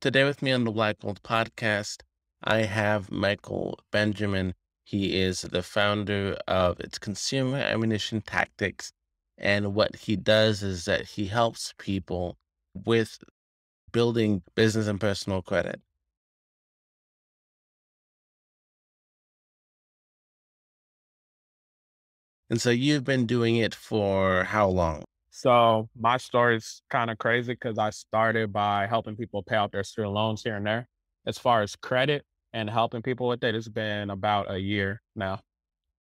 Today with me on the Black Gold podcast, I have Michael Benjamin. He is the founder of Its Consumer Ammunition Tactics. And what he does is that he helps people with building business and personal credit. And so you've been doing it for how long? So my story is kind of crazy because I started by helping people pay off their student loans here and there. As far as credit and helping people with it, it's been about a year now.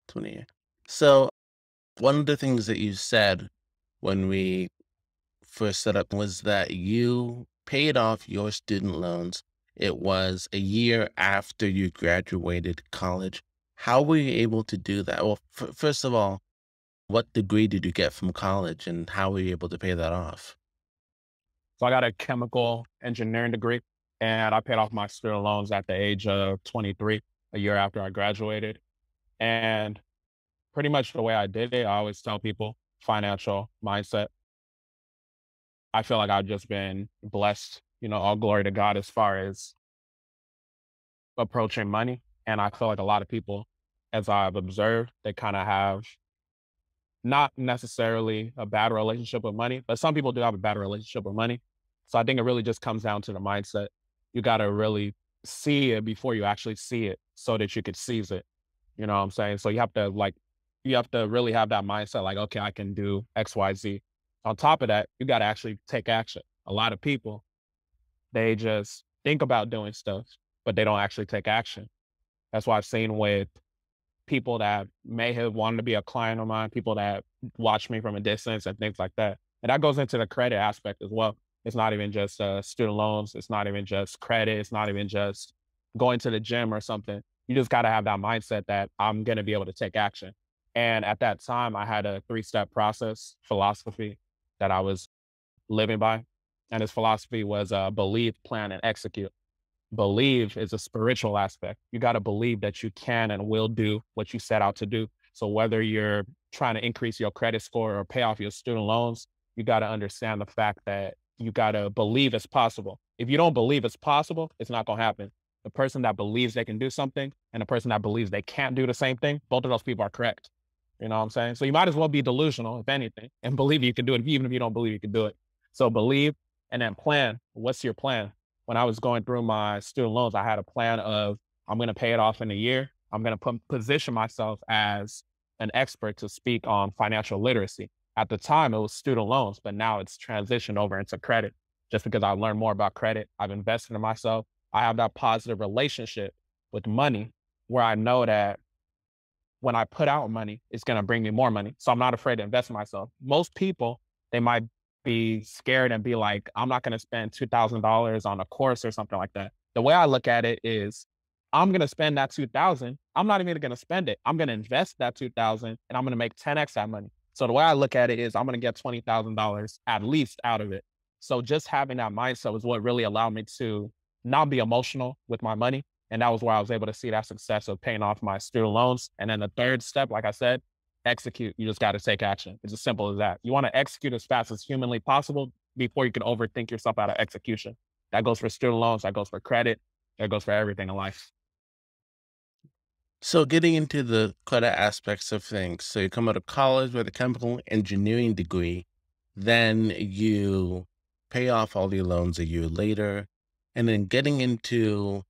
20 years. So one of the things that you said when we first set up was that you paid off your student loans. It was a year after you graduated college. How were you able to do that? Well, first of all, what degree did you get from college and how were you able to pay that off? So I got a chemical engineering degree and I paid off my student loans at the age of 23, a year after I graduated. And pretty much the way I did it, I always tell people financial mindset. I feel like I've just been blessed, all glory to God as far as approaching money. And I feel like a lot of people, as I've observed, they kind of have not necessarily a bad relationship with money, but some people do have a bad relationship with money. So I think it really just comes down to the mindset. You got to really see it before you actually see it so that you could seize it. You know what I'm saying? So you have to really have that mindset like, okay, I can do X, Y, Z. On top of that, you got to actually take action. A lot of people, they just think about doing stuff, but they don't actually take action. That's what I've seen with people that may have wanted to be a client of mine, people that watch me from a distance and things like that. And that goes into the credit aspect as well. It's not even just student loans. It's not even just credit. It's not even just going to the gym or something. You just got to have that mindset that I'm going to be able to take action. And at that time, I had a three-step process philosophy that I was living by. And this philosophy was believe, plan, and execute. Believe is a spiritual aspect. You got to believe that you can and will do what you set out to do. So whether you're trying to increase your credit score or pay off your student loans, you got to understand the fact that you got to believe it's possible. If you don't believe it's possible, it's not going to happen. The person that believes they can do something and the person that believes they can't do the same thing, both of those people are correct. You know what I'm saying? So you might as well be delusional, if anything, and believe you can do it, even if you don't believe you can do it. So believe and then plan. What's your plan? When I was going through my student loans, I had a plan of I'm going to pay it off in a year. I'm going to position myself as an expert to speak on financial literacy. At the time, it was student loans, but now it's transitioned over into credit just because I learned more about credit. I've invested in myself. I have that positive relationship with money where I know that when I put out money, it's going to bring me more money. So I'm not afraid to invest in myself. Most people, they might be scared and be like, I'm not going to spend $2,000 on a course or something like that. The way I look at it is I'm going to spend that 2000. I'm not even going to spend it. I'm going to invest that 2000 and I'm going to make 10x that money. So the way I look at it is I'm going to get $20,000 at least out of it. So just having that mindset was what really allowed me to not be emotional with my money. And that was where I was able to see that success of paying off my student loans. And then the third step, like I said, execute. You just got to take action. It's as simple as that. You want to execute as fast as humanly possible before you can overthink yourself out of execution. That goes for student loans. That goes for credit. That goes for everything in life. So getting into the credit aspects of things. So you come out of college with a chemical engineering degree, then you pay off all your loans a year later, and then getting into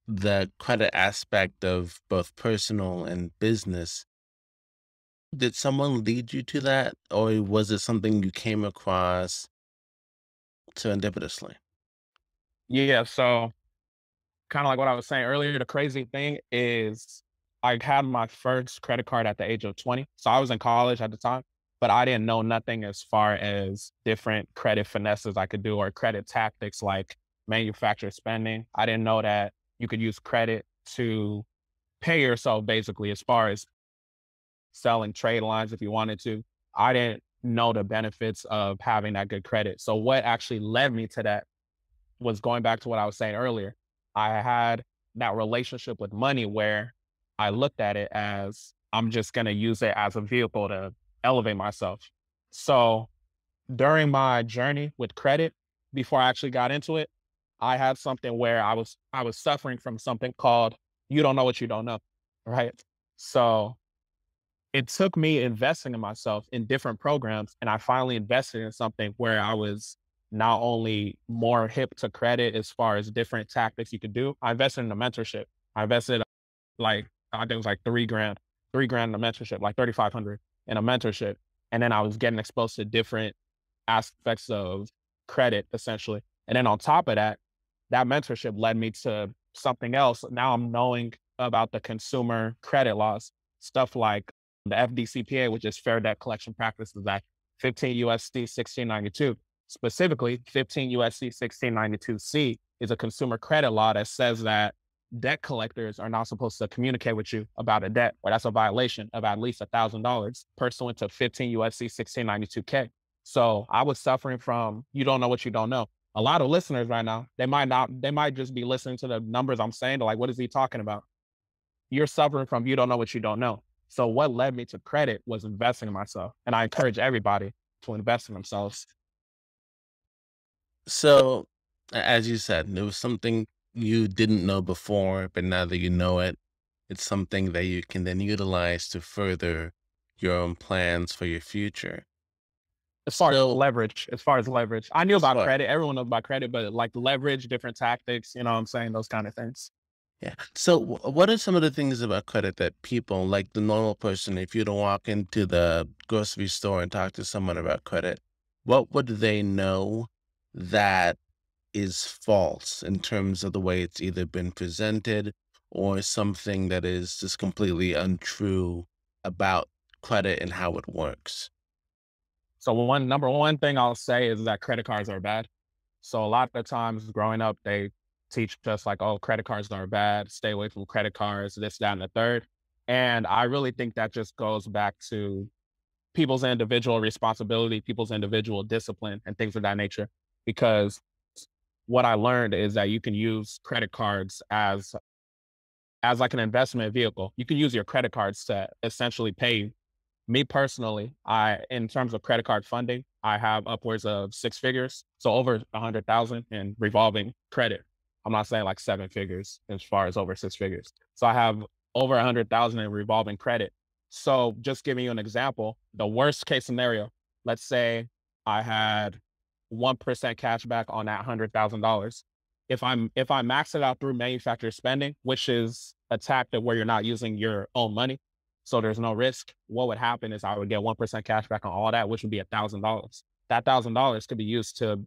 the credit aspect of both personal and business. Did someone lead you to that, or was it something you came across serendipitously? Yeah. So kind of like what I was saying earlier, the crazy thing is I had my first credit card at the age of 20. So I was in college at the time, but I didn't know nothing as far as different credit finesses I could do or credit tactics like manufacturer spending. I didn't know that you could use credit to pay yourself basically as far as selling trade lines if you wanted to. I didn't know the benefits of having that good credit. So what actually led me to that was going back to what I was saying earlier. I had that relationship with money where I looked at it as I'm just going to use it as a vehicle to elevate myself. So during my journey with credit, before I actually got into it, I had something where I was suffering from something called you don't know what you don't know, right? So it took me investing in myself in different programs, and I finally invested in something where I was not only more hip to credit as far as different tactics you could do. I invested in a mentorship. I invested like I think it was like 3 grand, 3 grand in a mentorship, like 3,500 in a mentorship. And then I was getting exposed to different aspects of credit essentially. And then on top of that, that mentorship led me to something else. Now I'm knowing about the consumer credit laws, stuff like the FDCPA, which is Fair Debt Collection Practices Act, 15 USC 1692. Specifically, 15 USC 1692C is a consumer credit law that says that debt collectors are not supposed to communicate with you about a debt, or that's a violation of at least $1,000 pursuant to 15 USC 1692K. So I was suffering from you don't know what you don't know. A lot of listeners right now, they might just be listening to the numbers I'm saying. They're like, what is he talking about? You're suffering from you don't know what you don't know. So what led me to credit was investing in myself. And I encourage everybody to invest in themselves. So, as you said, it was something you didn't know before, but now that you know it, it's something that you can then utilize to further your own plans for your future. So, As far as leverage, I knew as about far credit. Everyone knows about credit, but like leverage, different tactics, you know what I'm saying? Those kind of things. yeah. So, what are some of the things about credit that people, like the normal person, if you don't walk into the grocery store and talk to someone about credit, what would they know that is false in terms of the way it's either been presented or something that is just completely untrue about credit and how it works? So number one thing I'll say is that credit cards are bad. So a lot of the times growing up, they teach us like, oh, credit cards are bad, stay away from credit cards, this, that, and the third. And I really think that just goes back to people's individual responsibility, people's individual discipline, and things of that nature. Because what I learned is that you can use credit cards as like an investment vehicle. You can use your credit cards to essentially pay me personally, in terms of credit card funding, I have upwards of 6 figures, so over 100,000 in revolving credit. I'm not saying like 7 figures as far as over 6 figures. So I have over 100,000 in revolving credit. So just giving you an example, the worst case scenario, let's say I had 1% cash back on that $100,000. If I max it out through manufacturer spending, which is a tactic where you're not using your own money, so there's no risk. What would happen is I would get 1% cash back on all that, which would be $1,000. That $1,000 could be used to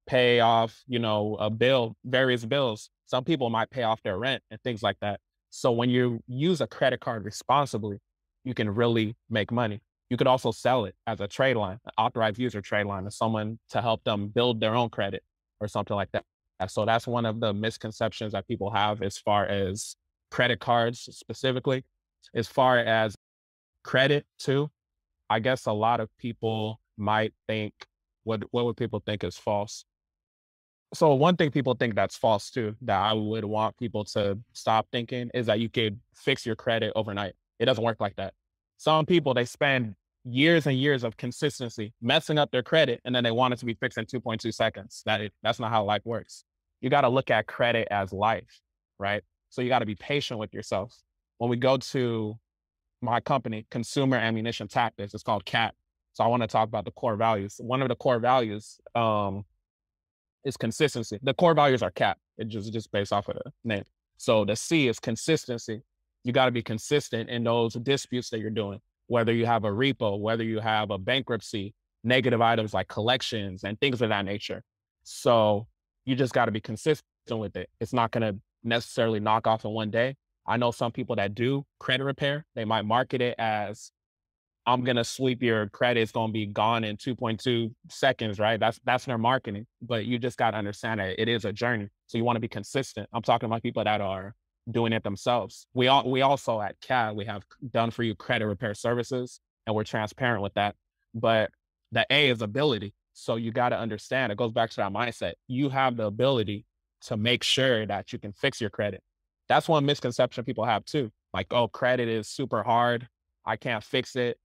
pay off, a bill, various bills. Some people might pay off their rent and things like that. So when you use a credit card responsibly, you can really make money. You could also sell it as a trade line, an authorized user trade line to someone to help them build their own credit or something like that. So that's one of the misconceptions that people have as far as credit cards specifically. As far as credit too, I guess a lot of people might think what would people think is false? So one thing people think that's false too, that I would want people to stop thinking is that you could fix your credit overnight. It doesn't work like that. Some people they spend years and years of consistency messing up their credit and then they want it to be fixed in 2.2 seconds. That's not how life works. You got to look at credit as life, right? So you got to be patient with yourself. When we go to my company, Consumer Ammunition Tactics, it's called CAT. So I want to talk about the core values. One of the core values is consistency. The core values are CAT. It just based off of the name. So the C is consistency. You got to be consistent in those disputes that you're doing, whether you have a repo, whether you have a bankruptcy, negative items like collections and things of that nature. So you just got to be consistent with it. It's not going to necessarily knock off in one day. I know some people that do credit repair. They might market it as I'm gonna sweep your credit. It's gonna be gone in 2.2 seconds, right? That's their marketing. But you just gotta understand that it is a journey. So you want to be consistent. I'm talking about people that are doing it themselves. We also at CAD, we have done for you credit repair services, and we're transparent with that. But the A is ability. So you gotta understand, it goes back to that mindset. You have the ability to make sure that you can fix your credit. That's one misconception people have too. Like, oh, credit is super hard. I can't fix it.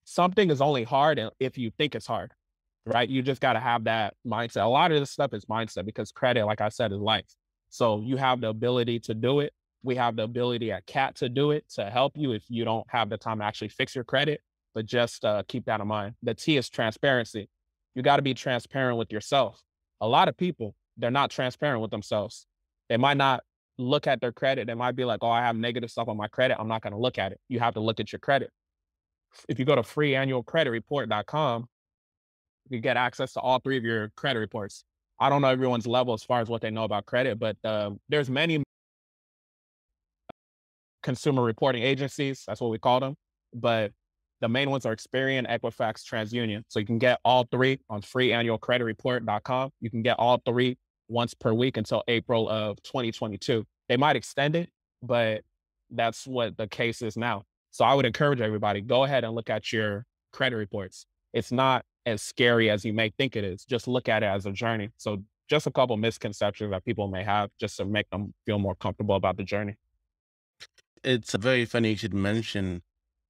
Something is only hard if you think it's hard. right? You just got to have that mindset. A lot of this stuff is mindset because credit, like I said, is life. So you have the ability to do it. We have the ability at CAT to do it to help you if you don't have the time to actually fix your credit. But just keep that in mind. The T is transparency. You got to be transparent with yourself. A lot of people, they're not transparent with themselves. They might not look at their credit. They might be like, oh, I have negative stuff on my credit. I'm not going to look at it. You have to look at your credit. If you go to freeannualcreditreport.com, you get access to all three of your credit reports. I don't know everyone's level as far as what they know about credit, but there's many consumer reporting agencies. That's what we call them. But the main ones are Experian, Equifax, TransUnion. So you can get all three on freeannualcreditreport.com. You can get all three once per week until April of 2022. They might extend it, but that's what the case is now. So I would encourage everybody, go ahead and look at your credit reports. It's not as scary as you may think it is. Just look at it as a journey. So just a couple misconceptions that people may have just to make them feel more comfortable about the journey. It's very funny you should mention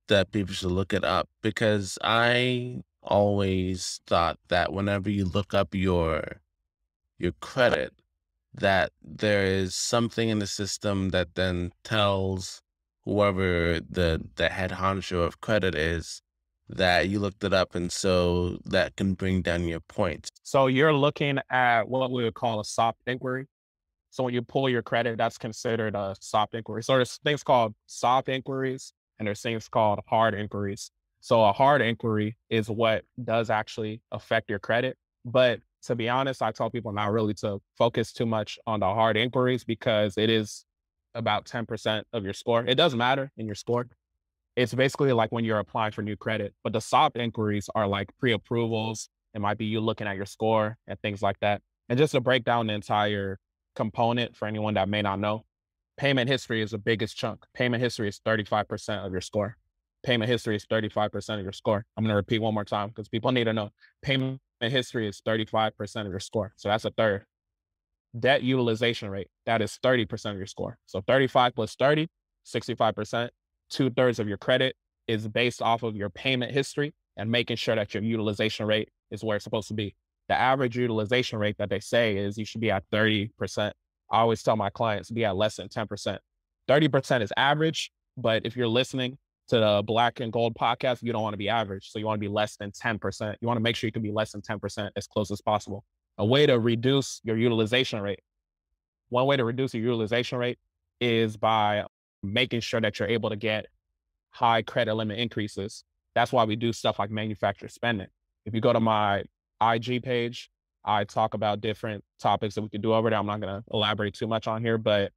that people should look it up because I always thought that whenever you look up your credit, that there is something in the system that then tells whoever the head honcho of credit is that you looked it up, and so that can bring down your points. So you're looking at what we would call a soft inquiry. So when you pull your credit, that's considered a soft inquiry. So there's things called soft inquiries and there's things called hard inquiries. So a hard inquiry is what does actually affect your credit. But to be honest, I tell people not really to focus too much on the hard inquiries because it is about 10% of your score. It doesn't matter in your score. It's basically like when you're applying for new credit, but the soft inquiries are like pre-approvals. It might be you looking at your score and things like that. And just to break down the entire component for anyone that may not know, payment history is the biggest chunk. Payment history is 35% of your score. Payment history is 35% of your score. I'm going to repeat one more time because people need to know. Payment history is 35% of your score. So that's a third. Debt utilization rate, that is 30% of your score. So 35 plus 30, 65%. Two-thirds of your credit is based off of your payment history and making sure that your utilization rate is where it's supposed to be. The average utilization rate that they say is you should be at 30%. I always tell my clients be at less than 10%. 30% is average, but if you're listening to the Black and Gold podcast, you don't want to be average. So you want to be less than 10%. You want to make sure you can be less than 10% as close as possible. A way to reduce your utilization rate. One way to reduce your utilization rate is by making sure that you're able to get high credit limit increases. That's why we do stuff like manufacturer spending. If you go to my IG page, I talk about different topics that we could do over there. I'm not going to elaborate too much on here, but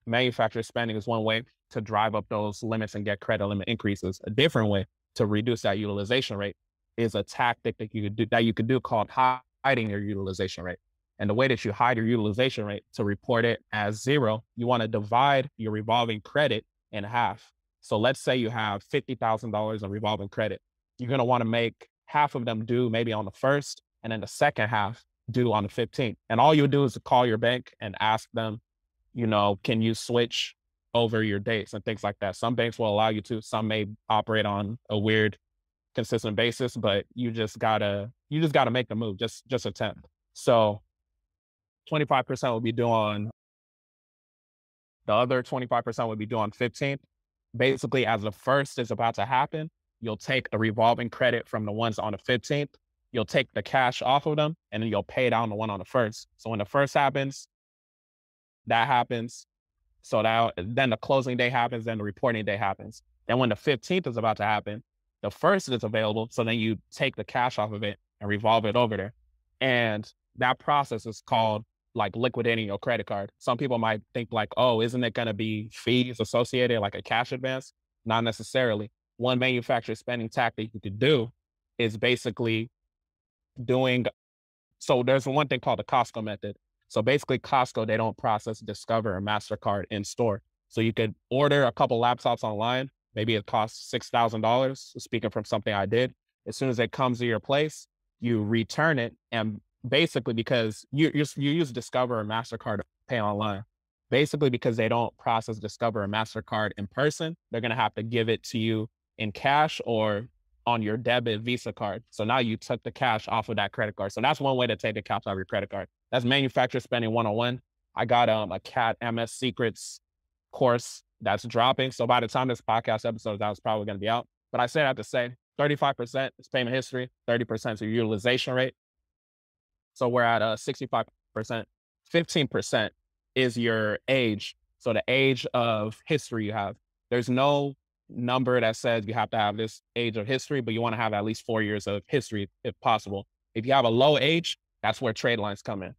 manufacturer spending is one way to drive up those limits and get credit limit increases. A different way to reduce that utilization rate is a tactic that you could do called hiding your utilization rate. And the way that you hide your utilization rate to report it as zero, you want to divide your revolving credit in half. So let's say you have $50,000 in revolving credit. You're going to want to make half of them due maybe on the first, and then the second half due on the 15th. And all you do is to call your bank and ask them, can you switch over your dates and things like that. Some banks will allow you to, some may operate on a weird consistent basis, but you just gotta make the move, just attempt. So 25% will be due on the other 25% would be due on 15th. Basically, as the first is about to happen, you'll take the revolving credit from the ones on the 15th. You'll take the cash off of them and then you'll pay down the one on the first. So when the first happens, that happens. So then the closing day happens, then the reporting day happens. Then when the 15th is about to happen, the first is available. So then you take the cash off of it and revolve it over there. And that process is called like liquidating your credit card. Some people might think like, oh, isn't it going to be fees associated like a cash advance? Not necessarily. One manufacturer spending tactic you could do is basically doing, so there's one thing called the Costco method. So basically Costco, they don't process Discover or MasterCard in store. So you could order a couple laptops online. Maybe it costs $6,000. Speaking from something I did, as soon as it comes to your place, you return it. And basically because you use Discover or MasterCard to pay online, basically because they don't process Discover or MasterCard in person, they're going to have to give it to you in cash or on your debit Visa card. So now you took the cash off of that credit card. So that's one way to take the cash off your credit card. That's manufacturer spending 101. I got a cat MS secrets course that's dropping. So by the time this podcast episode is out, it's probably going to be out. But I say that to say 35% is payment history, 30% is your utilization rate. So we're at 65%. 15% is your age. So the age of history you have. There's no number that says you have to have this age of history, but you want to have at least 4 years of history if possible. If you have a low age, that's where trade lines come in.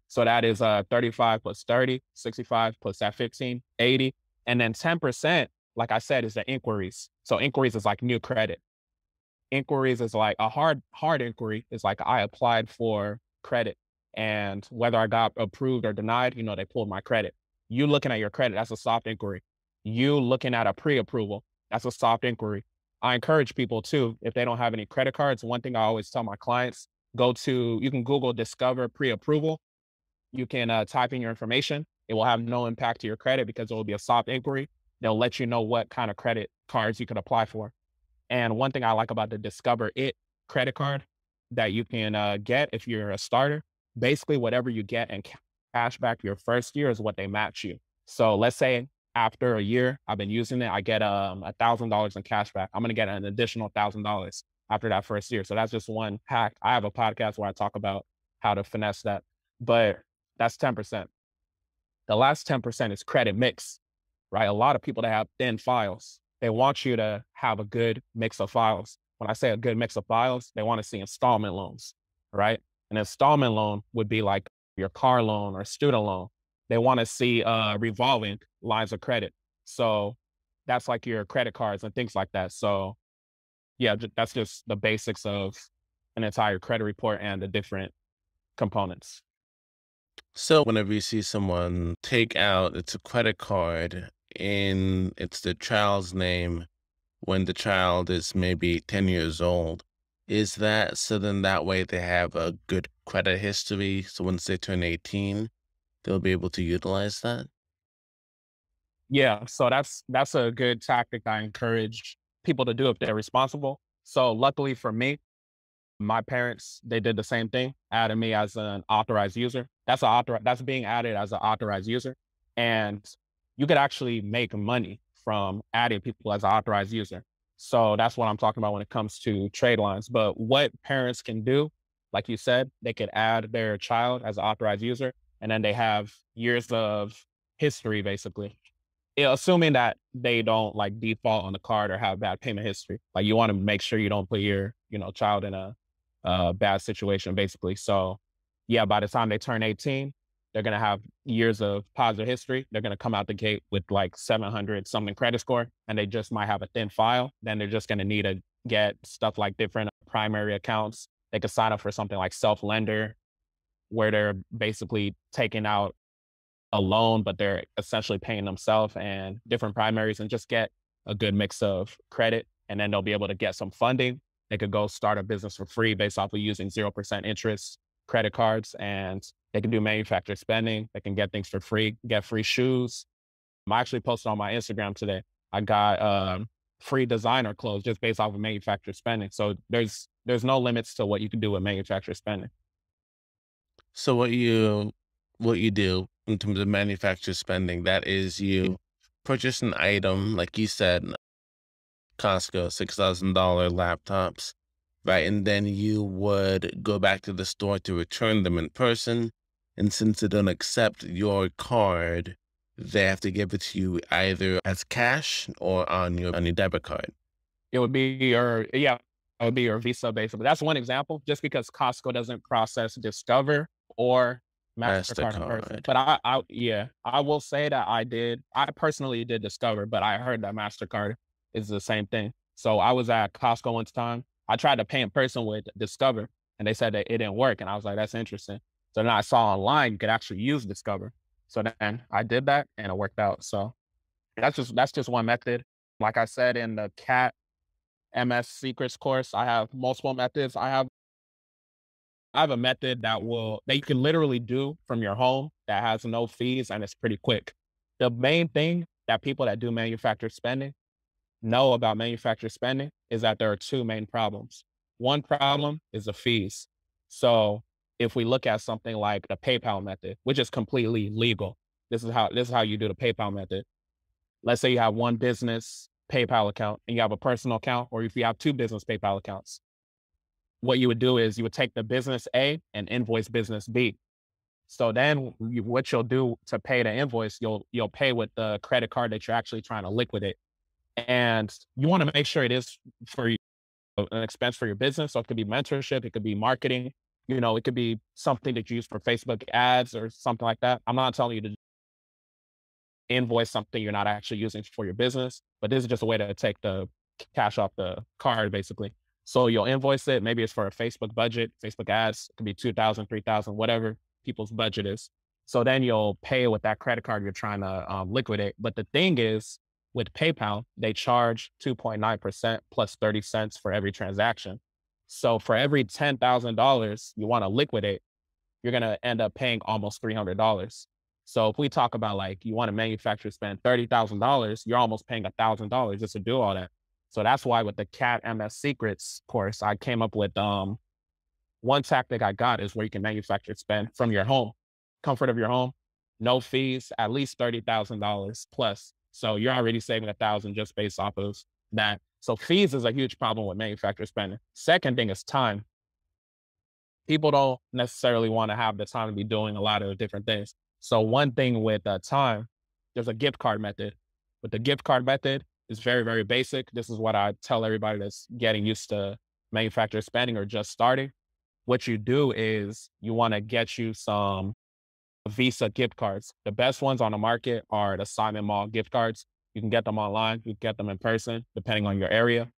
So that is 35 plus 30, 65 plus that 15, 80. And then 10%, like I said, is the inquiries. So inquiries is like new credit. Inquiries is like a hard inquiry is like I applied for credit, and whether I got approved or denied, they pulled my credit. You looking at your credit, that's a soft inquiry. You looking at a pre-approval, that's a soft inquiry. I encourage people too, if they don't have any credit cards, one thing I always tell my clients, you can Google discover pre-approval. You can type in your information. It will have no impact to your credit because it will be a soft inquiry. They'll let you know what kind of credit cards you could apply for. And one thing I like about the Discover It credit card that you can get if you're a starter, basically whatever you get and cash back your first year is what they match you. So let's say after a year I've been using it, I get $1,000 in cash back. I'm gonna get an additional $1,000 after that first year. So that's just one hack. I have a podcast where I talk about how to finesse that, but that's 10%. The last 10% is credit mix, right? A lot of people that have thin files, they want you to have a good mix of files. When I say a good mix of files, they want to see installment loans, right? An installment loan would be like your car loan or student loan. They want to see revolving lines of credit. So that's like your credit cards and things like that. So yeah, that's just the basics of an entire credit report and the different components. So whenever you see someone take out, it's a credit card and it's the child's name when the child is maybe 10 years old, is that so then that way they have a good credit history? So once they turn 18, they'll be able to utilize that? Yeah, so that's a good tactic I encourage people to do if they're responsible. So luckily for me, my parents, they did the same thing, added me as an authorized user. That's being added as an authorized user. And you could actually make money from adding people as an authorized user. So that's what I'm talking about when it comes to trade lines. But what parents can do, like you said, they could add their child as an authorized user, and then they have years of history basically. Yeah, assuming that they don't like default on the card or have bad payment history. Like you want to make sure you don't put your, child in a bad situation, basically. So, yeah, by the time they turn 18, they're gonna have years of positive history. They're gonna come out the gate with like 700 something credit score, and they just might have a thin file. Then they're just gonna need to get stuff like different primary accounts. They could sign up for something like self lender, where they're basically taking out a loan, but they're essentially paying themselves and different primaries and just get a good mix of credit. And then they'll be able to get some funding. They could go start a business for free based off of using 0% interest credit cards, and they can do manufacturer spending. They can get things for free, get free shoes. I actually posted on my Instagram today. I got free designer clothes just based off of manufacturer spending. So there's no limits to what you can do with manufacturer spending. So what you do in terms of manufacturer spending, that is you purchase an item, like you said, Costco, $6,000 laptops, right? And then you would go back to the store to return them in person. And since they don't accept your card, they have to give it to you either as cash or on your debit card. It would be your yeah, it would be your Visa basically. That's one example, just because Costco doesn't process Discover or MasterCard in person. MasterCard. But yeah, I will say that I personally did Discover, but I heard that MasterCard is the same thing. So I was at Costco one time. I tried to pay in person with Discover, and they said that it didn't work. And I was like, that's interesting. So then I saw online you could actually use Discover. So then I did that and it worked out. So that's just one method. Like I said in the cat MS secrets course, I have multiple methods. I have a method that you can literally do from your home that has no fees and it's pretty quick. The main thing that people that do manufacturer spending know about manufacturer spending is that there are two main problems. One problem is the fees. So if we look at something like the PayPal method, which is completely legal, this is how you do the PayPal method. Let's say you have one business PayPal account and you have a personal account, or if you have two business PayPal accounts, what you would do is you would take the business A and invoice business B. So then what you'll do to pay the invoice, you'll pay with the credit card that you're actually trying to liquidate. And you want to make sure it is for you, an expense for your business. So it could be mentorship, it could be marketing, it could be something that you use for Facebook ads or something like that. I'm not telling you to invoice something you're not actually using for your business, but this is just a way to take the cash off the card, basically. So you'll invoice it. Maybe it's for a Facebook budget, Facebook ads. It could be 2,000, 3,000, whatever people's budget is. So then you'll pay with that credit card you're trying to liquidate. But the thing is, with PayPal, they charge 2.9% plus 30 cents for every transaction. So for every $10,000 you want to liquidate, you're going to end up paying almost $300. So if we talk about like you want to manufacture spend $30,000, you're almost paying $1,000 just to do all that. So that's why with the Cat MS Secrets course, I came up with one tactic I got is where you can manufacture spend from your home, comfort of your home, no fees, at least $30,000 plus. So you're already saving 1,000 just based off of that. So fees is a huge problem with manufacturer spending. Second thing is time. People don't necessarily want to have the time to be doing a lot of different things. So one thing with time, there's a gift card method. With the gift card method, it's very, very basic. This is what I tell everybody that's getting used to manufacturer spending or just starting. What you do is you want to get you some Visa gift cards. The best ones on the market are the Simon Mall gift cards. You can get them online, you can get them in person, depending on your area.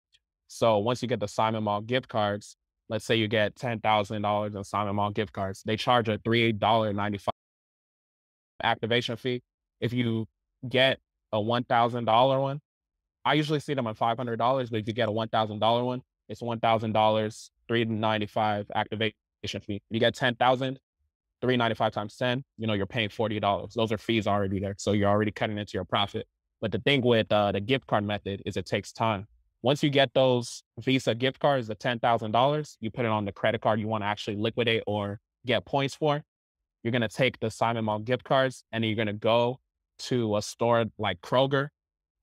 So once you get the Simon Mall gift cards, let's say you get $10,000 in Simon Mall gift cards, they charge a $3.95 activation fee. If you get a $1,000 one, I usually see them at $500, but if you get a $1,000 one, it's $1,000, $3.95 activation fee. You get 10,000, $3.95 times 10, you're paying $40. Those are fees already there. So you're already cutting into your profit. But the thing with the gift card method is it takes time. Once you get those Visa gift cards, the $10,000, you put it on the credit card you want to actually liquidate or get points for. You're going to take the Simon Mall gift cards and then you're going to go to a store like Kroger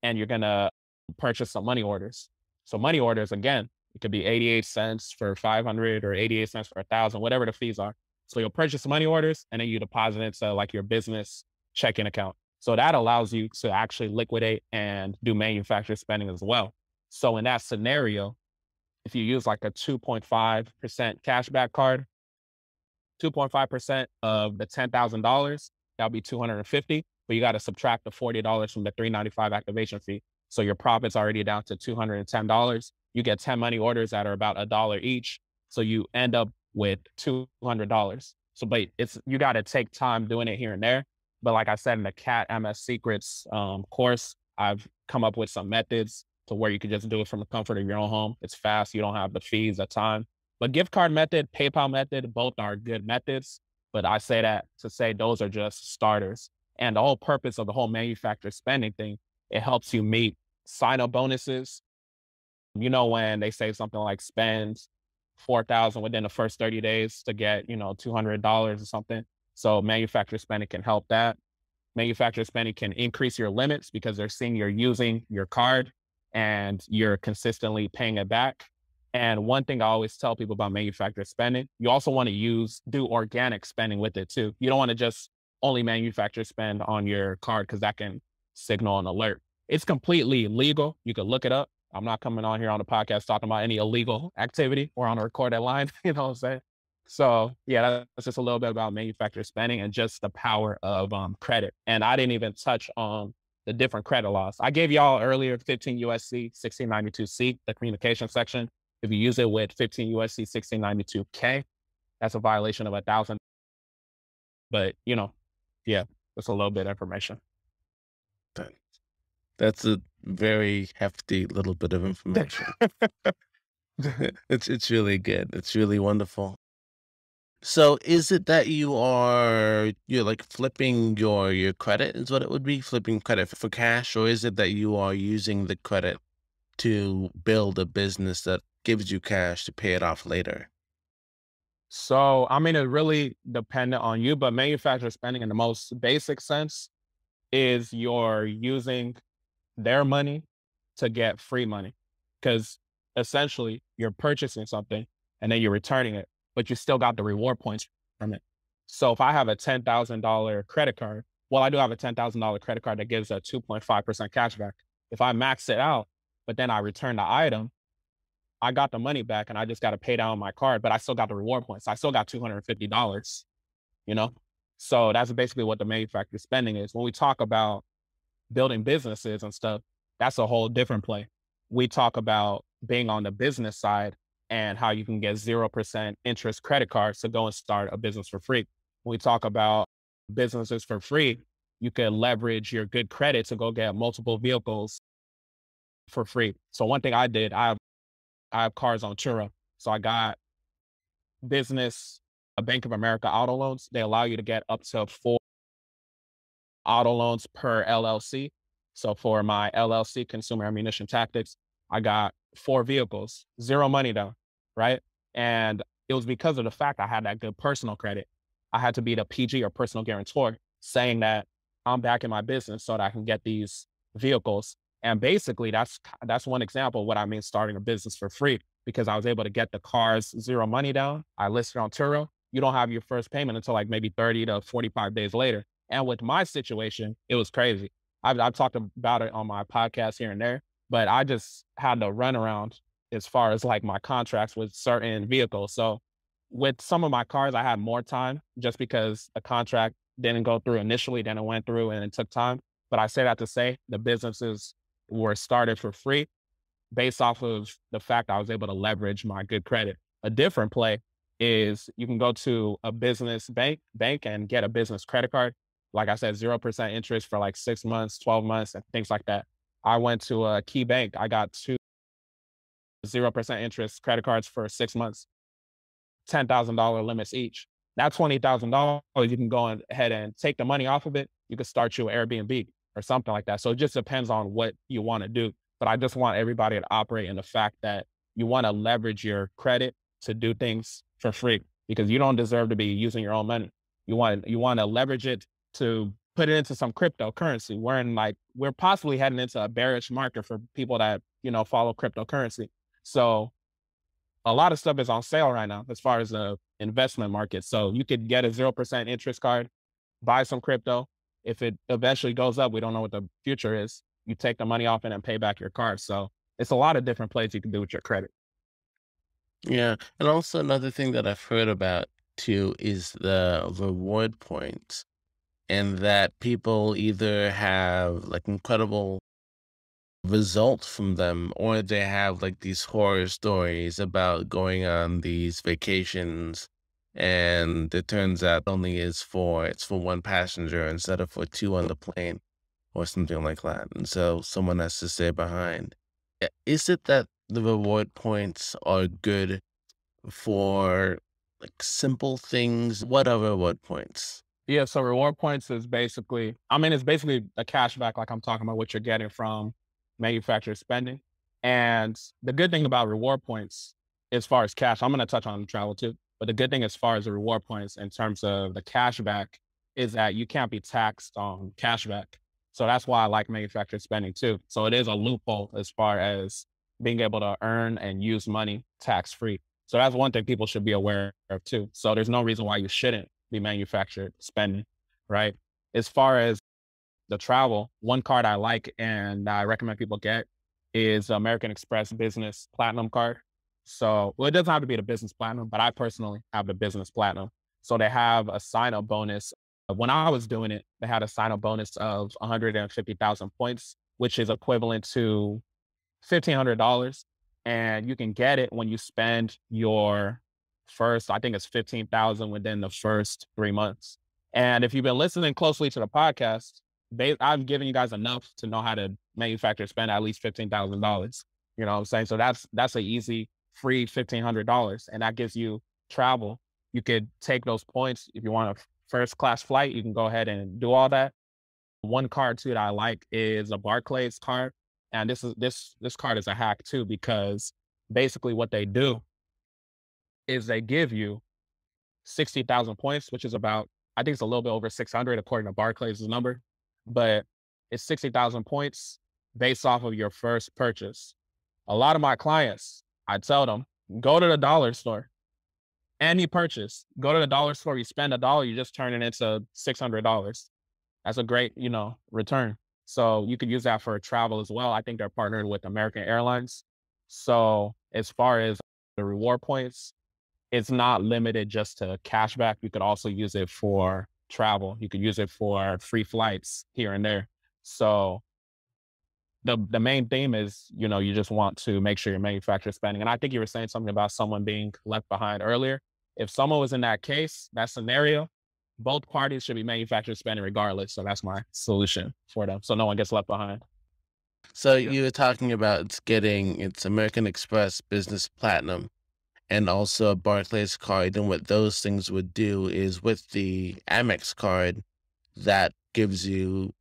and you're going to purchase some money orders. So money orders, again, it could be 88 cents for 500 or 88 cents for 1,000, whatever the fees are. So you'll purchase money orders and then you deposit it into like your business checking account. So that allows you to actually liquidate and do manufacturer spending as well. So in that scenario, if you use like a 2.5% cashback card, 2.5% of the $10,000, that'll be 250, but you got to subtract the $40 from the 395 activation fee. So your profit's already down to $210. You get 10 money orders that are about $1 each. So you end up with $200. So, but you got to take time doing it here and there. But like I said, in the Cat MS Secrets course, I've come up with some methods to where you can just do it from the comfort of your own home. It's fast. You don't have the fees, the time. But gift card method, PayPal method, both are good methods. But I say that to say those are just starters. And the whole purpose of the whole manufacturer spending thing, it helps you meet sign-up bonuses. When they say something like spend 4,000 within the first 30 days to get, $200 or something. So manufacturer spending can help that. Manufacturer spending can increase your limits because they're seeing you're using your card and you're consistently paying it back. And one thing I always tell people about manufacturer spending, you also want to do organic spending with it too. You don't want to just only manufacturer spend on your card because that can signal an alert. It's completely legal. You can look it up. I'm not coming on here on the podcast talking about any illegal activity or on a recorded line, you know what I'm saying? So yeah, that's just a little bit about manufacturer spending and just the power of credit. And I didn't even touch on the different credit laws. I gave y'all earlier 15 USC 1692C, the communication section. If you use it with 15 USC 1692K, that's a violation of 1,000. But yeah, that's a little bit of information. That- That's a very hefty little bit of information. It's really good. It's really wonderful. So is it that you're like flipping your credit is what it would be, flipping credit for cash, or is it that you are using the credit to build a business that gives you cash to pay it off later? So, I mean, it really dependent on you, but manufacturer spending in the most basic sense is you're using their money to get free money. Because essentially you're purchasing something and then you're returning it, but you still got the reward points from it. So if I have a $10,000 credit card, well, I do have a $10,000 credit card that gives a 2.5% cash back. If I max it out, but then I return the item, I got the money back and I just got to pay down my card, but I still got the reward points. I still got $250, you know? So that's basically what the manufacturer spending is. When we talk about building businesses and stuff, that's a whole different play. We talk about being on the business side and how you can get 0% interest credit cards to go and start a business for free. When we talk about businesses for free, you can leverage your good credit to go get multiple vehicles for free. So one thing I did, I have cars on Turo. So I got business, a Bank of America auto loans. They allow you to get up to 4 auto loans per LLC. So for my LLC, Consumer Ammunition Tactics, I got 4 vehicles, zero money down, right? And it was because of the fact I had that good personal credit. I had to be the PG or personal guarantor saying that I'm back in my business so that I can get these vehicles. And basically that's one example of what I mean starting a business for free because I was able to get the cars zero money down. I listed on Turo. You don't have your first payment until like maybe 30 to 45 days later. And with my situation, it was crazy. I've talked about it on my podcast here and there, but I just had to run around as far as like my contracts with certain vehicles. So with some of my cars, I had more time just because the contract didn't go through initially, then it went through and it took time. But I say that to say the businesses were started for free based off of the fact I was able to leverage my good credit. A different play is you can go to a business bank and get a business credit card. Like I said, 0% interest for like 6 months, 12 months, and things like that. I went to a key bank. I got 2 0% interest credit cards for 6 months, $10,000 limits each. Now $20,000, you can go ahead and take the money off of it. You could start your Airbnb or something like that. So it just depends on what you want to do. But I just want everybody to operate in the fact that you want to leverage your credit to do things for free because you don't deserve to be using your own money. You want to leverage it to put it into some cryptocurrency. We're possibly heading into a bearish market for people that, follow cryptocurrency. So a lot of stuff is on sale right now as far as the investment market. So you could get a 0% interest card, buy some crypto. If it eventually goes up, we don't know what the future is. You take the money off it and pay back your card. So it's a lot of different plays you can do with your credit. Yeah. And also another thing that I've heard about too is the reward points, and that people either have like incredible results from them or they have like these horror stories about going on these vacations and it turns out it's for one passenger instead of for two on the plane or something like that. And so someone has to stay behind. Is it that the reward points are good for like simple things? What are reward points? Yeah, so reward points is basically, I mean, it's basically a cashback, like I'm talking about what you're getting from manufacturer spending. And the good thing about reward points, as far as cash, I'm going to touch on travel too. But the good thing as far as the reward points in terms of the cashback is that you can't be taxed on cashback. So that's why I like manufacturer spending too. So it is a loophole as far as being able to earn and use money tax free. So that's one thing people should be aware of too. So there's no reason why you shouldn't be manufactured spending, right? As far as the travel, one card I like and I recommend people get is the American Express Business Platinum card. So, well, it doesn't have to be the business platinum, but I personally have the business platinum. So they have a sign up bonus. When I was doing it, they had a sign up bonus of 150,000 points, which is equivalent to $1,500, and you can get it when you spend your first, I think it's 15,000 within the first 3 months. And if you've been listening closely to the podcast, I've given you guys enough to know how to manufacture spend at least $15,000. You know what I'm saying? So that's an easy free $1,500, and that gives you travel. You could take those points if you want a first class flight. You can go ahead and do all that. One card too that I like is a Barclays card. And this card is a hack too, because basically what they do is they give you 60,000 points, which is about, I think it's a little bit over 600 according to Barclays' number, but it's 60,000 points based off of your first purchase. A lot of my clients, I tell them, go to the dollar store. Any purchase, go to the dollar store, you spend $1, you just turn it into $600. That's a great, return. So you could use that for travel as well. I think they're partnered with American Airlines. So as far as the reward points, it's not limited just to cashback. You could also use it for travel. You could use it for free flights here and there. So the main theme is, you just want to make sure your manufacturer spending. And I think you were saying something about someone being left behind earlier. If someone was in that case, that scenario, both parties should be manufacturer spending regardless. So that's my solution for them. So no one gets left behind. So Yeah. you were talking about it's American Express Business Platinum and also a Barclays card. And what those things would do is with the Amex card, that gives you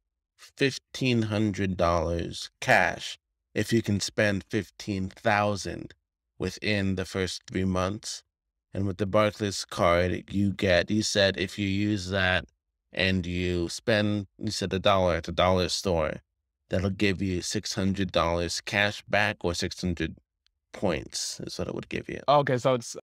$1,500 cash if you can spend 15,000 within the first 3 months. And with the Barclays card, you said if you use that and you said $1 at the dollar store, that'll give you $600 cash back or 600 points is what it would give you. Okay, so it's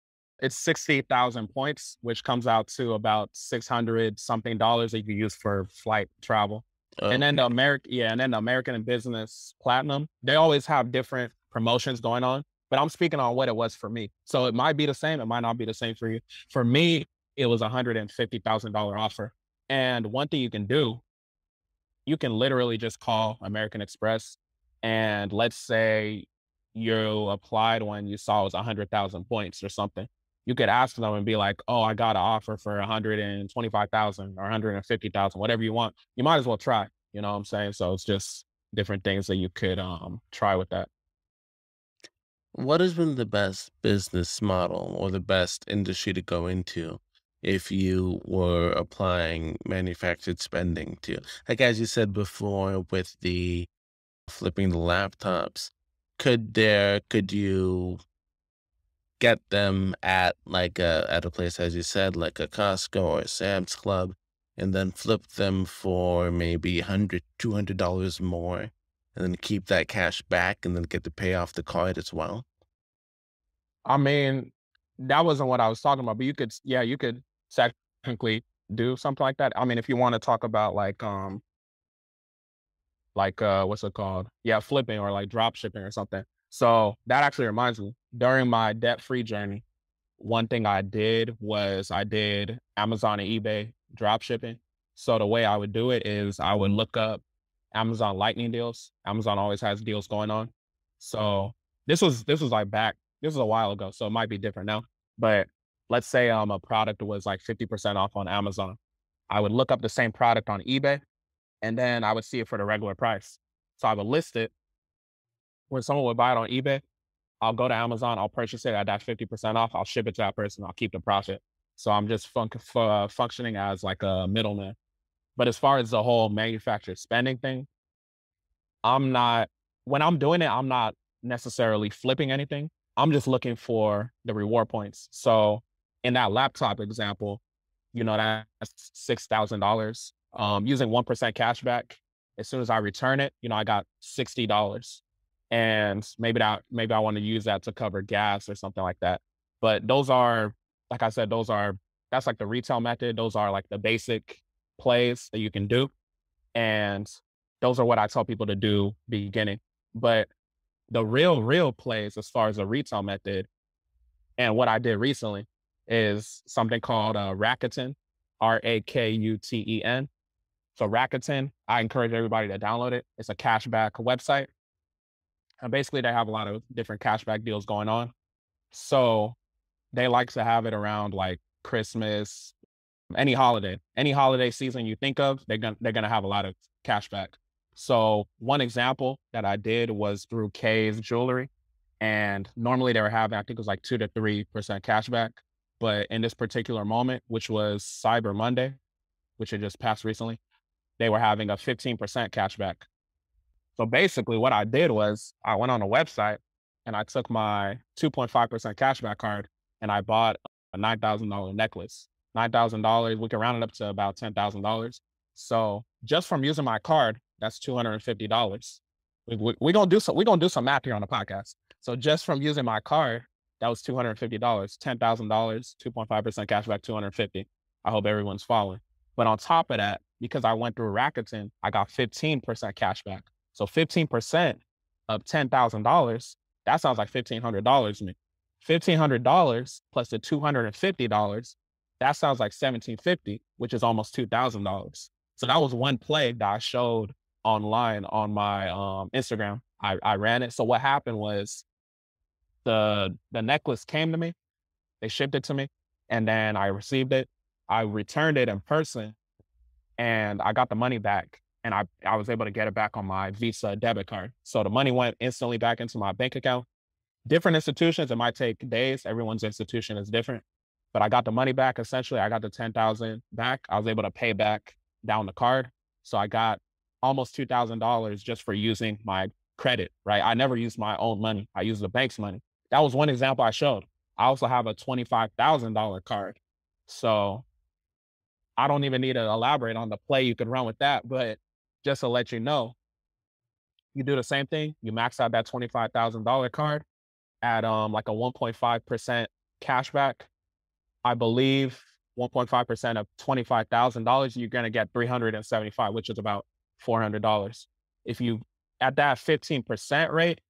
60,000 points, which comes out to about 600 something dollars that you can use for flight travel. And then Okay. and then the American Business Platinum, they always have different promotions going on, but I'm speaking on what it was for me. So it might be the same, it might not be the same for you. For me, it was $150,000 offer. And one thing you can do, you can literally just call American Express, and let's say you applied when you saw it was 100,000 points or something. You could ask them and be like, "Oh, I got an offer for 125,000 or 150,000, whatever you want." You might as well try. You know what I'm saying? So it's just different things that you could try with that. What has been the best business model or the best industry to go into if you were applying manufactured spending to? Like as you said before with the flipping the laptops, could you get them at at a place as you said, like a Costco or a Sam's Club, and then flip them for maybe 100, $200 more, and then keep that cash back and then get to pay off the card as well? I mean, that wasn't what I was talking about, but you could technically do something like that. I mean, if you want to talk about what's it called? Yeah, flipping or like drop shipping or something. So that actually reminds me, during my debt-free journey, one thing I did was I did Amazon and eBay drop shipping. So the way I would do it is I would look up Amazon Lightning deals. Amazon always has deals going on. So this was like this was a while ago, so it might be different now. But let's say a product was like 50% off on Amazon. I would look up the same product on eBay, and then I would see it for the regular price. So I would list it. When someone would buy it on eBay, I'll go to Amazon, I'll purchase it at that 50% off, I'll ship it to that person, I'll keep the profit. So I'm just functioning as like a middleman. But as far as the whole manufacturer spending thing, I'm not, when I'm doing it, I'm not necessarily flipping anything. I'm just looking for the reward points. So in that laptop example, that's $6,000. Using 1% cash back, as soon as I return it, I got $60. And maybe I want to use that to cover gas or something like that. But those are, like I said, that's like the retail method. Those are like the basic plays that you can do. And those are what I tell people to do beginning. But the real plays as far as the retail method and what I did recently is something called Rakuten, Rakuten. So Rakuten, I encourage everybody to download it. It's a cashback website. And basically they have a lot of different cashback deals going on. So they like to have it around like Christmas, any holiday season you think of, they're gonna have a lot of cash back. So one example that I did was through Kay's Jewelry, and normally they were having, I think it was like 2 to 3% cash back. But in this particular moment, which was Cyber Monday, which had just passed recently, they were having a 15% cash back. So basically what I did was I went on a website and I took my 2.5% cashback card and I bought a $9,000 necklace. $9,000, we can round it up to about $10,000. So just from using my card, that's $250. We gonna do some math here on the podcast. So just from using my card, that was $250, $10,000, 2.5% cashback, 250. I hope everyone's following. But on top of that, because I went through Rakuten, I got 15% cashback. So 15% of $10,000, that sounds like $1,500 to me. $1,500 plus the $250, that sounds like $1,750, which is almost $2,000. So that was one play that I showed online on my Instagram. I ran it. So what happened was the necklace came to me, they shipped it to me, and then I received it. I returned it in person and I got the money back and I was able to get it back on my Visa debit card. So the money went instantly back into my bank account. Different institutions, it might take days. Everyone's institution is different, but I got the money back. Essentially, I got the 10,000 back. I was able to pay back down the card. So I got almost $2,000 just for using my credit, right? I never used my own money. I used the bank's money. That was one example I showed. I also have a $25,000 card. So I don't even need to elaborate on the play you could run with that, but just to let you know, you do the same thing. You max out that $25,000 card at like a 1.5% cashback. I believe 1.5% of $25,000, you're gonna get 375, which is about $400. If you at that 15% rate,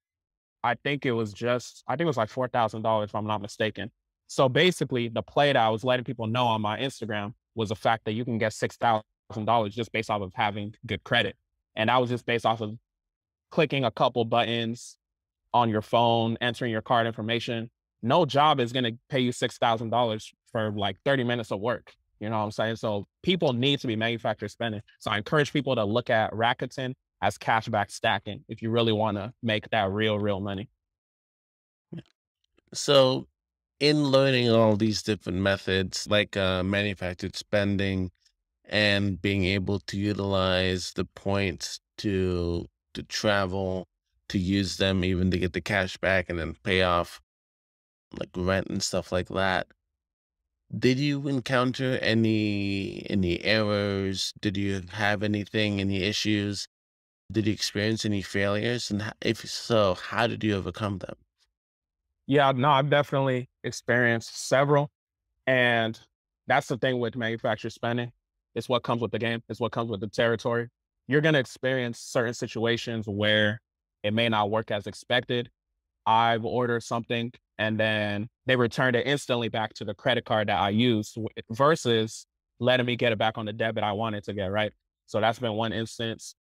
I think it was like $4,000 if I'm not mistaken. So basically, the play that I was letting people know on my Instagram was the fact that you can get $6,000 just based off of having good credit. And that was just based off of clicking a couple buttons on your phone, entering your card information. No job is going to pay you $6,000 for like 30 minutes of work. You know what I'm saying? So people need to be manufacturer spending. So I encourage people to look at Rakuten as cashback stacking if you really want to make that real money. So, in learning all these different methods, like manufactured spending and being able to utilize the points to travel, to use them even to get the cash back and then pay off like rent and stuff like that. Did you encounter any errors? Did you have any issues? Did you experience any failures? And if so, how did you overcome them? Yeah, no, I've definitely experienced several. And that's the thing with manufacturer spending. It's what comes with the game. It's what comes with the territory. You're going to experience certain situations where it may not work as expected. I've ordered something and then they returned it instantly back to the credit card that I used versus letting me get it back on the debit I wanted to get, right? So that's been one instance.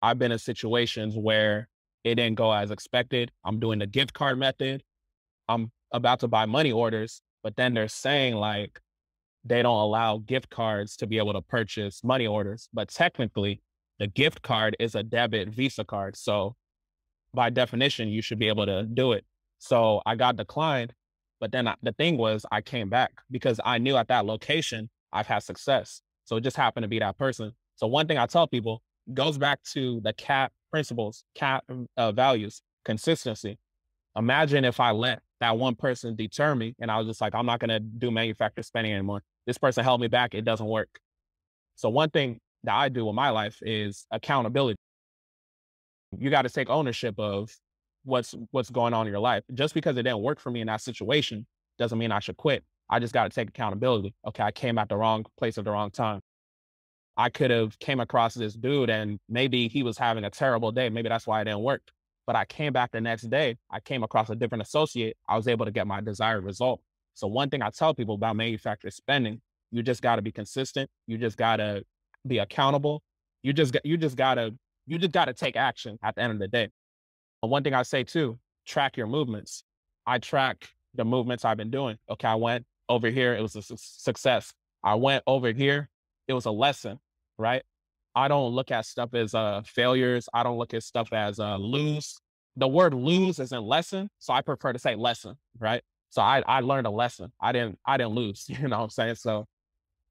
I've been in situations where it didn't go as expected. I'm doing the gift card method. I'm about to buy money orders, but then they're saying like they don't allow gift cards to be able to purchase money orders. But technically, the gift card is a debit Visa card. So by definition, you should be able to do it. So I got declined, but then the thing was I came back because I knew at that location I've had success. So it just happened to be that person. So one thing I tell people goes back to the CAP principles, CAP values, consistency. Imagine if I let that one person deter me and I was just like, I'm not going to do manufacturer spending anymore. This person held me back. It doesn't work. So one thing that I do in my life is accountability. You got to take ownership of what's going on in your life. Just because it didn't work for me in that situation doesn't mean I should quit. I just got to take accountability. Okay, I came at the wrong place at the wrong time. I could have came across this dude and maybe he was having a terrible day. Maybe that's why it didn't work. But I came back the next day. I came across a different associate. I was able to get my desired result. So one thing I tell people about manufacturer spending, you just got to be consistent. You just got to be accountable. You just got to take action at the end of the day. And one thing I say too, track your movements. I track the movements I've been doing. Okay, I went over here. It was a success. I went over here. It was a lesson, right? I don't look at stuff as failures. I don't look at stuff as lose. The word lose isn't lesson, so I prefer to say lesson, right? So I learned a lesson. I didn't lose. You know what I'm saying? So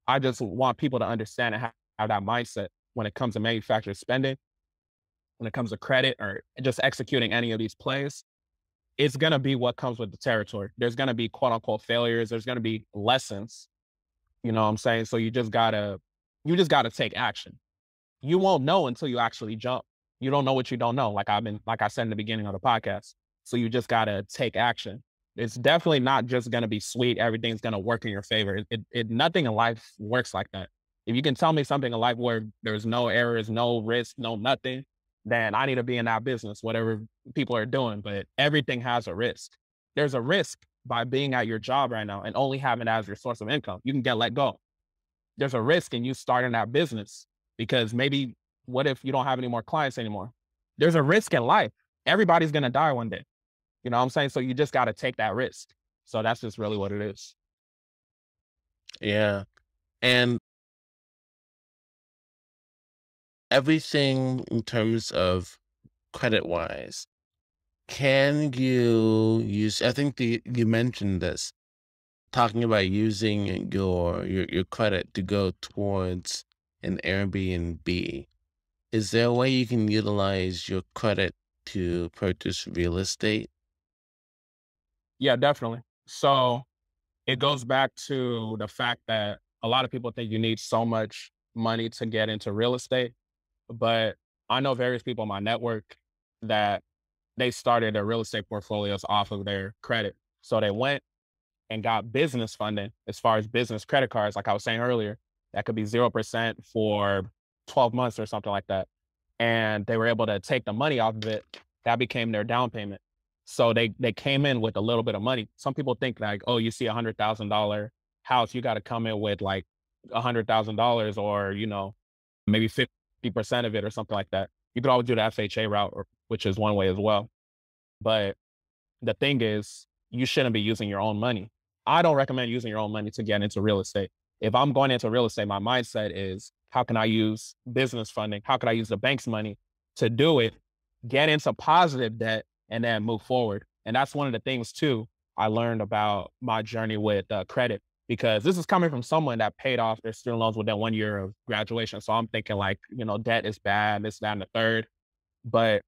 I just want people to understand and have that mindset when it comes to manufacturer spending. when it comes to credit or just executing any of these plays, it's going to be what comes with the territory. There's going to be quote unquote failures. There's going to be lessons. You know what I'm saying? So you just gotta take action. You won't know until you actually jump. You don't know what you don't know. Like I said in the beginning of the podcast. So you just gotta take action. It's definitely not just gonna be sweet. Everything's gonna work in your favor. Nothing in life works like that. If you can tell me something in life where there's no errors, no risk, no nothing, then I need to be in that business, whatever people are doing. But everything has a risk. There's a risk by being at your job right now and only having it as your source of income. You can get let go. There's a risk in you starting that business because maybe what if you don't have any more clients anymore? There's a risk in life. Everybody's going to die one day. You know what I'm saying? So you just got to take that risk. So that's just really what it is. Yeah. And everything in terms of credit wise, can you use, I think you mentioned this, talking about using your credit to go towards an Airbnb. Is there a way you can utilize your credit to purchase real estate? Yeah, definitely. So it goes back to the fact that a lot of people think you need so much money to get into real estate. But I know various people in my network that they started their real estate portfolios off of their credit. So they went and got business funding as far as business credit cards, like I was saying earlier, that could be 0% for 12 months or something like that. And they were able to take the money off of it. That became their down payment. So they came in with a little bit of money. Some people think like, oh, you see $100,000 house, you got to come in with like $100,000 or, maybe 50% of it or something like that. You could always do the FHA route, which is one way as well. But the thing is, you shouldn't be using your own money. I don't recommend using your own money to get into real estate. If I'm going into real estate, my mindset is how can I use business funding? How can I use the bank's money to do it, get into positive debt, and then move forward? And that's one of the things too I learned about my journey with credit, because this is coming from someone that paid off their student loans within 1 year of graduation. So I'm thinking like, debt is bad, this, that, and the third. But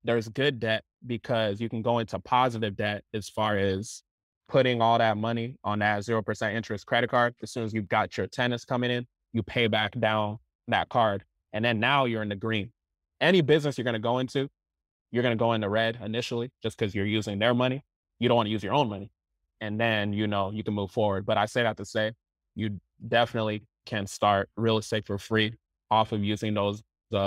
there's good debt because you can go into positive debt as far as putting all that money on that 0% interest credit card. As soon as you've got your tenants coming in, you pay back down that card. And then now you're in the green. Any business you're going to go into, you're going to go in the red initially just because you're using their money. You don't want to use your own money. And then, you can move forward. But I say that to say you definitely can start real estate for free off of using those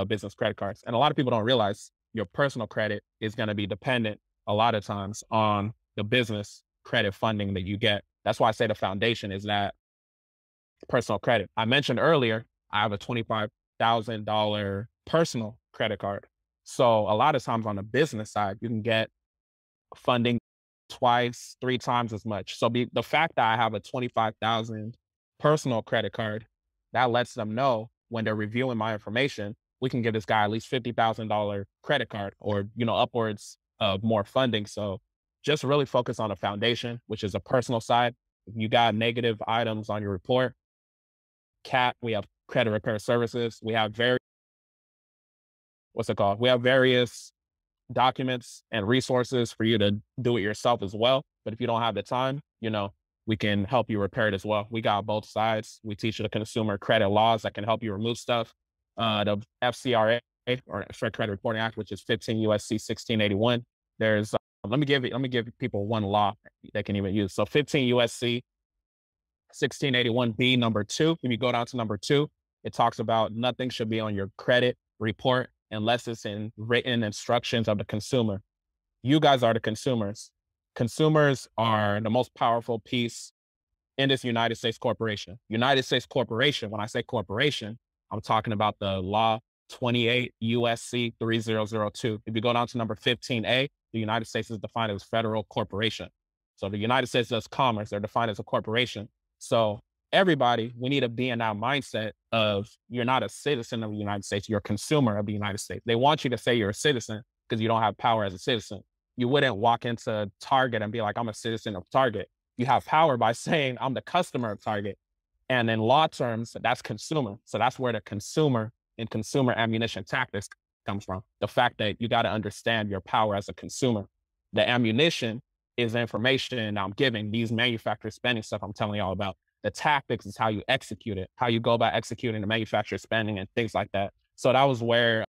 business credit cards. And a lot of people don't realize your personal credit is going to be dependent a lot of times on the business credit funding that you get. That's why I say the foundation is that personal credit. I mentioned earlier, I have a $25,000 personal credit card. So a lot of times on the business side, you can get funding twice, three times as much. So the fact that I have a 25,000 personal credit card, that lets them know when they're reviewing my information, we can give this guy at least $50,000 credit card or, upwards of more funding. So just really focus on the foundation, which is a personal side. If you got negative items on your report, we have credit repair services. We have what's it called? We have various documents and resources for you to do it yourself as well. But if you don't have the time, we can help you repair it as well. We got both sides. We teach you the consumer credit laws that can help you remove stuff. The FCRA or Fair Credit Reporting Act, which is 15 USC 1681. There's let me give people one law they can even use. So 15 USC 1681B number 2. If you go down to number 2, it talks about nothing should be on your credit report unless it's in written instructions of the consumer. You guys are the consumers. Consumers are the most powerful piece in this United States corporation. United States corporation, when I say corporation, I'm talking about the law 28 USC 3002. If you go down to number 15A, the United States is defined as federal corporation. So the United States does commerce. They're defined as a corporation. So everybody, we need to be in that mindset of you're not a citizen of the United States, you're a consumer of the United States. They want you to say you're a citizen because you don't have power as a citizen. You wouldn't walk into Target and be like, I'm a citizen of Target. You have power by saying I'm the customer of Target. And in law terms, that's consumer. So that's where the consumer and consumer ammunition tactics comes from. The fact that you got to understand your power as a consumer. The ammunition is information I'm giving, these manufacturer spending stuff I'm telling you all about. The tactics is how you execute it, how you go about executing the manufacturer spending and things like that. So that was where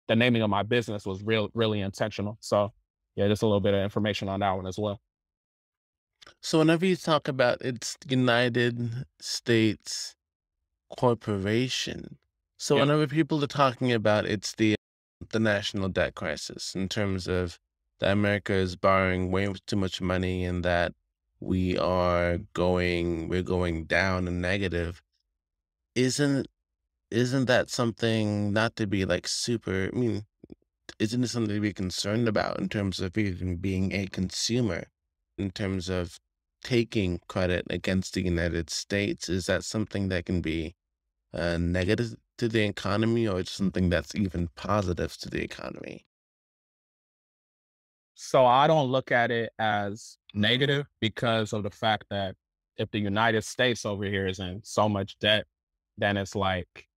the naming of my business was really intentional. So yeah, just a little bit of information on that one as well. So whenever you talk about it's United States Corporation, so Yep. whenever people are talking about the national debt crisis in terms of that America is borrowing way too much money and that we're going down and negative, isn't isn't that something not to be like super I mean, isn't it something to be concerned about in terms of even being a consumer, in terms of taking credit against the United States? Is that something that can be negative to the economy, or it's something that's even positive to the economy? So I don't look at it as negative because of the fact that if the United States over here is in so much debt, then it's like,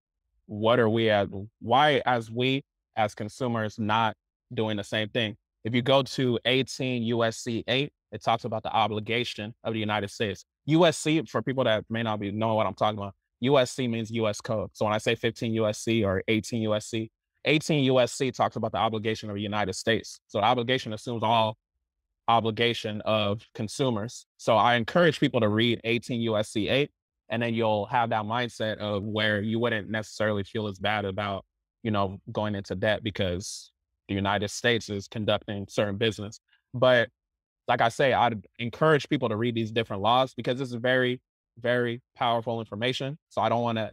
what are we at? Why, as we as consumers, not doing the same thing? If you go to 18 USC 8, it talks about the obligation of the United States. USC, for people that may not be knowing what I'm talking about, USC means US code. So when I say 15 USC or 18 USC, 18 USC talks about the obligation of the United States. So the obligation assumes all obligation of consumers. So I encourage people to read 18 USC 8, and then you'll have that mindset of where you wouldn't necessarily feel as bad about, going into debt because the United States is conducting certain business. But like I say, I'd encourage people to read these different laws because this is very, very powerful information. So I don't want to,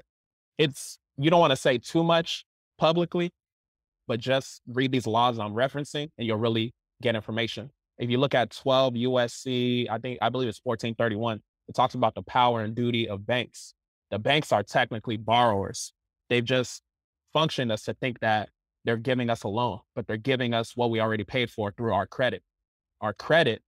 you don't want to say too much publicly, but just read these laws I'm referencing and you'll really get information. If you look at 12 USC, I believe it's 1431, it talks about the power and duty of banks. The banks are technically borrowers. They've just functioned us to think that they're giving us a loan, but they're giving us what we already paid for through our credit. Our credit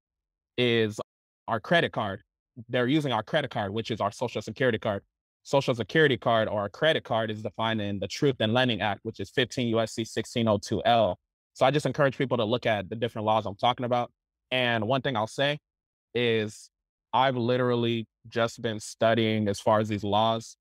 is our credit card. They're using our credit card, which is our social security card. Social security card or a credit card is defined in the Truth in Lending Act, which is 15 USC 1602L. So I just encourage people to look at the different laws I'm talking about. And one thing I'll say is I've literally just been studying as far as these laws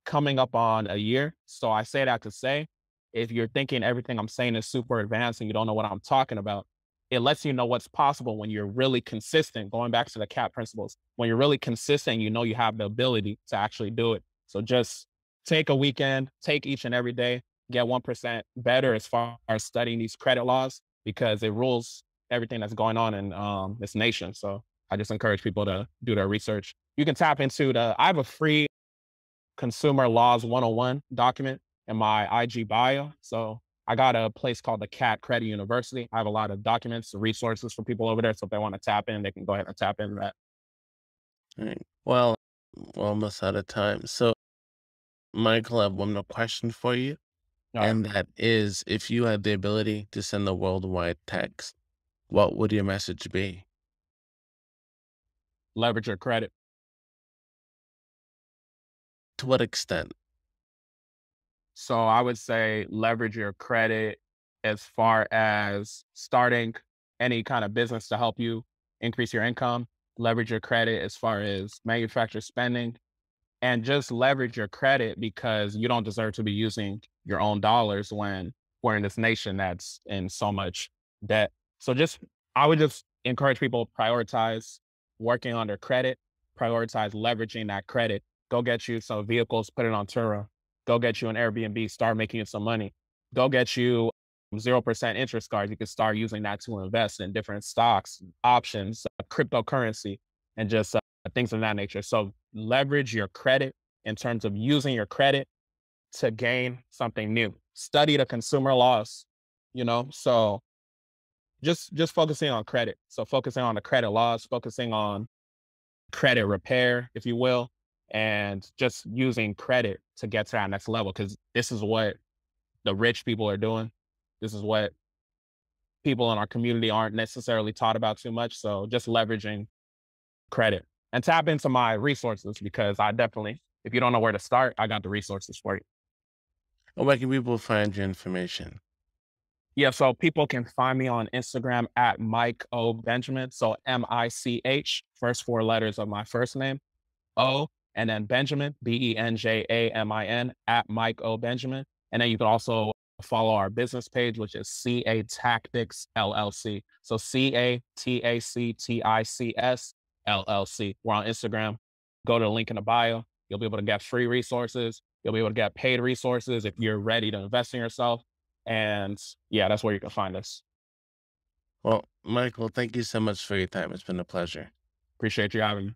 coming up on a year. So I say that to say, if you're thinking everything I'm saying is super advanced and you don't know what I'm talking about, it lets you know what's possible when you're really consistent. Going back to the CAP principles, when you're really consistent, you know you have the ability to actually do it. So just take a weekend, take each and every day, get 1% better as far as studying these credit laws because it rules everything that's going on in this nation. So I just encourage people to do their research. You can tap into I have a free Consumer Laws 101 document in my IG bio. So I got a place called the Cat Credit University. I have a lot of documents, resources for people over there. So if they want to tap in, they can go ahead and tap into that. Right. Well, we're almost out of time. So, Michael, I have one more question for you. All right. And that is, if you had the ability to send a worldwide text, what would your message be? Leverage your credit. To what extent? So I would say leverage your credit as far as starting any kind of business to help you increase your income. Leverage your credit as far as manufacturer spending and just leverage your credit because you don't deserve to be using your own dollars when we're in this nation that's in so much debt. So I would just encourage people to prioritize working on their credit, prioritize leveraging that credit. Go get you some vehicles, put it on Turo. Go get you an Airbnb, start making you some money. Go get you 0% interest cards. You can start using that to invest in different stocks, options, cryptocurrency, and just things of that nature. So leverage your credit in terms of using your credit to gain something new. Study the consumer laws, so just focusing on credit. So focusing on the credit laws, focusing on credit repair, if you will, and just using credit to get to that next level. Cause this is what the rich people are doing. This is what people in our community aren't necessarily taught about too much. So just leveraging credit and tap into my resources because if you don't know where to start, I got the resources for you. Or where can people find your information? Yeah, so people can find me on Instagram at Mike O Benjamin. So MICH, first four letters of my first name, O, and then Benjamin, BENJAMIN, at Mike O Benjamin. And then you can also follow our business page, which is CA Tactics LLC. So CATACTICS LLC. We're on Instagram. Go to the link in the bio. You'll be able to get free resources. You'll be able to get paid resources if you're ready to invest in yourself. And yeah, that's where you can find us. Well, Michael, thank you so much for your time. It's been a pleasure. Appreciate you having me.